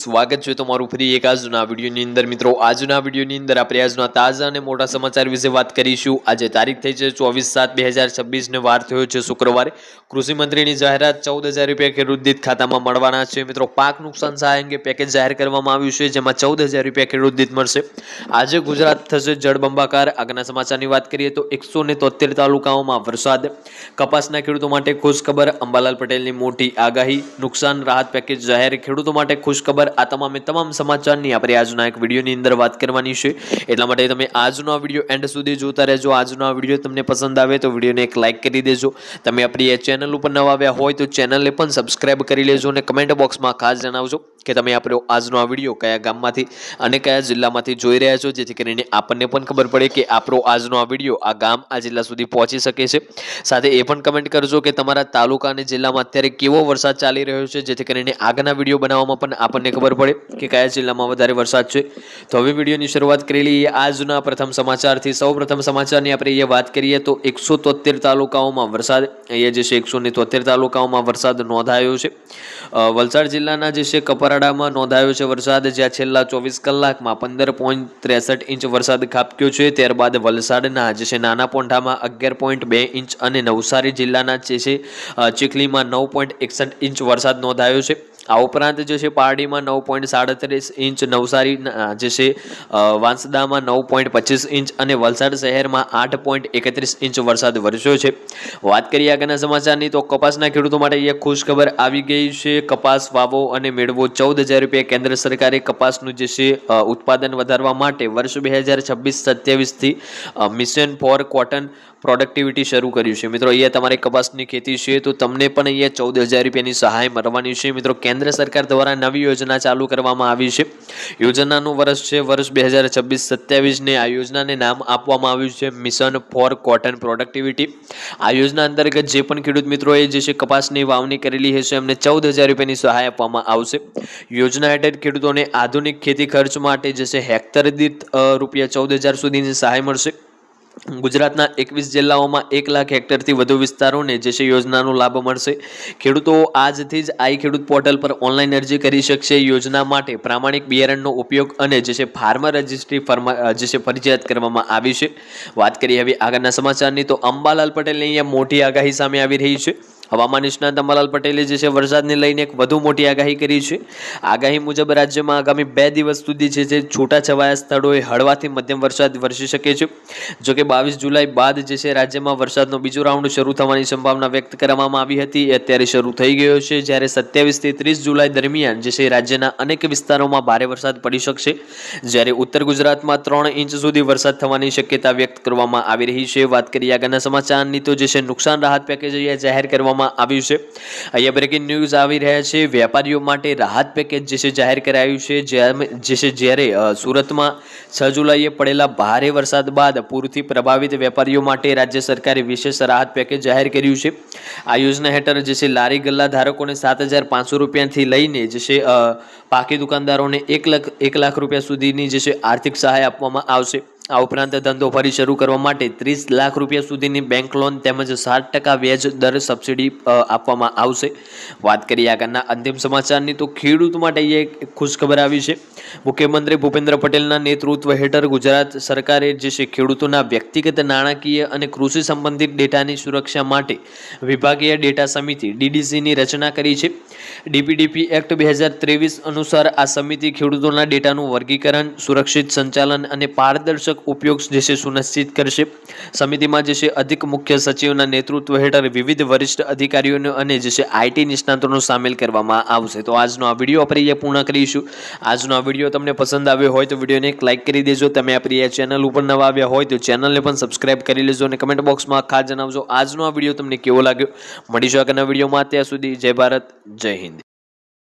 સ્વાગત છે તમારું ફરી એક આજના વિડીયોની અંદર મિત્રો આજના વિડીયોની અંદર આપણે આજના તાજા અને મોટા સમાચાર વિશે વાત કરીશું। આજે તારીખ થઈ છે 24/7/2026 ને વાર થયો છે શુક્રવારે। કૃષિ મંત્રીની જાહેરાત 14,000 રૂપિયા ખેડૂત દીઠ ખાતામાં મળવાના છે। મિત્રો પાક નુકસાન સહાય અંગે પેકેજ જાહેર કરવામાં આવ્યું છે જેમાં 14,000 રૂપિયા ખેડૂત દીઠ મળશે। આજે ગુજરાત થશે જળબંબાકાર। આગળના સમાચારની વાત કરીએ તો 173 તાલુકાઓમાં વરસાદ। કપાસના ખેડૂતો માટે ખુશખબર। અંબાલાલ પટેલની મોટી આગાહી। નુકસાન રાહત પેકેજ જાહેર। ખેડૂતો માટે ખુશખબર। આ તમામ સમાચારની આપણે આજના એક વિડીયોની અંદર વાત કરવાની છે, એટલા માટે તમે આજનો આ વિડીયો એન્ડ સુધી જોતા રહેજો। આજનો આ વિડીયો તમને પસંદ આવે તો વિડીયોને એક લાઇક કરી દેજો। તમે આપણી આ ચેનલ ઉપર નવા આવ્યા હોય તો ચેનલને પણ સબસ્ક્રાઇબ કરી લેજો અને કમેન્ટ બોક્સમાં ખાસ જણાવજો કે તમે આપણો આજનો આ વિડીયો કયા ગામમાંથી અને કયા જિલ્લામાંથી જોઈ રહ્યા છો, જેથી કરીને આપણને પણ ખબર પડે કે આપણો આજનો આ વિડીયો આ ગામ આ જિલ્લા સુધી પહોંચી શકે છે। સાથે એ પણ કમેન્ટ કરજો કે તમારા તાલુકા અને જિલ્લામાં અત્યારે કેવો વરસાદ ચાલી રહ્યો છે, જેથી કરીને આગળના વિડીયો બનાવવામાં પણ આપણને ખબર પડે કે કયા જિલ્લામાં વધારે વરસાદ છે। તો હવે વિડીયોની શરૂઆત કરી લઈએ આજના પ્રથમ સમાચારથી। સૌ પ્રથમ સમાચારની આપણે વાત કરીએ તો 173 તાલુકાઓમાં વરસાદ। અહીંયા જે છે 173 તાલુકાઓમાં વરસાદ નોંધાયો છે। વલસાડ જિલ્લાના જે છે કપરાડામાં નોંધાયો છે વરસાદ, જ્યાં છેલ્લા 24 કલાકમાં 15.63 ઇંચ વરસાદ ખાબક્યો છે। ત્યારબાદ વલસાડના જે છે નાના પોંઢામાં 11.2 ઇંચ અને નવસારી જિલ્લાના જે છે ચીખલીમાં 9.61 ઇંચ વરસાદ નોંધાયો છે। આ ઉપરાંત જે છે પારડીમાં 9.37 ઇંચ, નવસારી જે છે વાંસદામાં 9.25 ઇંચ અને વલસાડ શહેરમાં 8.31 ઇંચ વરસાદ વરસ્યો છે। વાત કરીએ આગળના સમાચારની તો કપાસના ખેડૂતો માટે એક ખુશખબર આવી ગઈ છે। કપાસ વાવો અને મેળવો 14,000 રૂપિયા। કેન્દ્ર સરકારે કપાસનું જે છે ઉત્પાદન વધારવા માટે વર્ષ 2026-27 થી મિશન ફોર કોટન પ્રોડક્ટિવિટી શરૂ કર્યું છે। મિત્રો અહીંયા તમારે કપાસની ખેતી છે તો તમને પણ અહીંયા 14,000 રૂપિયાની સહાય મળવાની છે। મિત્રો કેન્દ્ર સરકાર દ્વારા નવી યોજના ચાલુ કરવામાં આવી છે। યોજનાનું વર્ષ છે વર્ષ 2026-27 ને આ યોજનાને નામ આપવામાં આવ્યું છે મિશન ફોર કોટન પ્રોડક્ટિવિટી। આ યોજના અંતર્ગત જે પણ ખેડૂત મિત્રોએ જે છે કપાસની વાવણી કરેલી હશે એમને 14,000 રૂપિયાની સહાય આપવામાં આવશે। યોજના હેઠળ ખેડૂતોને આધુનિક ખેતી ખર્ચ માટે જે છે હેક્ટર દીઠ રૂપિયા 14,000 સુધીની સહાય મળશે। ગુજરાતના 21 જિલ્લાઓમાં 1 લાખ હેક્ટરથી વધુ વિસ્તારોને જે છે યોજનાનો લાભ મળશે। ખેડૂતો આજથી જ આઈ ખેડૂત પોર્ટલ પર ઓનલાઈન અરજી કરી શકશે। યોજના માટે પ્રામાણિક બિયારણનો ઉપયોગ અને જે છે ફાર્મર રજિસ્ટ્રી જે છે ફરજિયાત કરવામાં આવી છે। વાત કરીએ હવે આગળના સમાચારની તો અંબાલાલ પટેલની અહીંયા મોટી આગાહી સામે આવી રહી છે। હવામાન નિષ્ણાત અંબાલાલ પટેલે જે છે વરસાદને લઈને એક વધુ મોટી આગાહી કરી છે। આગાહી મુજબ રાજ્યમાં આગામી 2 દિવસ સુધી જે છે છૂટાછવાયા સ્થળોએ હળવાથી મધ્યમ વરસાદ વરસી શકે છે। જોકે 22 જુલાઈ બાદ જે છે રાજ્યમાં વરસાદનો બીજો રાઉન્ડ શરૂ થવાની સંભાવના વ્યક્ત કરવામાં આવી હતી, એ અત્યારે શરૂ થઈ ગયો છે। જ્યારે 27 થી 30 જુલાઈ દરમિયાન જે છે રાજ્યના અનેક વિસ્તારોમાં ભારે વરસાદ પડી શકશે, જ્યારે ઉત્તર ગુજરાતમાં 3 ઇંચ સુધી વરસાદ થવાની શક્યતા વ્યક્ત કરવામાં આવી રહી છે। વાત કરીએ આગળના સમાચારની તો જે છે નુકસાન રાહત પેકેજ અહીંયા જાહેર કરવામાં આવ્યું છે। અહીંયા બ્રેકિંગ ન્યૂઝ આવી રહ્યા છે। વેપારીઓ માટે રાહત પેકેજ જે છે જાહેર કરાયું છે, જ્યારે સુરતમાં 6 જુલાઈએ પડેલા ભારે વરસાદ બાદ પૂરથી પ્રભાવિત વેપારીઓ માટે રાજ્ય સરકારે વિશેષ રાહત પેકેજ જાહેર કર્યું છે। આ યોજના હેઠળ જે છે લારી ગલ્લા ધારકોને 7,500 રૂપિયાથી લઈને જે છે પાકી દુકાનદારોને 1 લાખ રૂપિયા સુધીની જે છે આર્થિક સહાય આપવામાં આવશે। આ ઉપરાંત ધંધો ફરી શરૂ કરવા માટે 30 લાખ રૂપિયા સુધીની બેંક લોન તેમજ 7% વ્યાજ દર સબસિડી આપવામાં આવશે। વાત કરીએ આગળના અંતિમ સમાચારની તો ખેડૂત માટે એક ખુશખબર આવી છે। મુખ્યમંત્રી ભૂપેન્દ્ર પટેલના નેતૃત્વ હેઠળ ગુજરાત સરકારે જે છે ખેડૂતોના વ્યક્તિગત નાણાકીય અને કૃષિ સંબંધિત ડેટાની સુરક્ષા માટે વિભાગીય ડેટા સમિતિ DDCની રચના કરી છે। DPDP એક્ટ 2023 અનુસાર આ સમિતિ ખેડૂતોના ડેટાનું વર્ગીકરણ, સુરક્ષિત સંચાલન અને પારદર્શક ઉપયોગ જે છે સુનિશ્ચિત કરશે। સમિતિમાં જે છે અધિક મુખ્ય સચિવના નેતૃત્વ હેઠળ વિવિધ વરિષ્ઠ અધિકારીઓનો અને જે છે IT નિષ્ણાતોનો સામેલ કરવામાં આવશે। તો આજનો આ વિડીયો આપણે અહીંયા પૂર્ણ કરીશું। આજનો આ વિડીયો તમને પસંદ આવ્યો હોય તો વિડીયોને એક લાઇક કરી દેજો। તમે આપણી આ ચેનલ ઉપર નવા આવ્યા હોય તો ચેનલને પણ સબસ્ક્રાઇબ કરી લેજો અને કમેન્ટ બોક્સમાં ખાસ જણાવજો આજનો આ વિડીયો તમને કેવો લાગ્યો। મળીશું આગળના વિડીયોમાં, ત્યાં સુધી જય ભારત, જય હિન્દ।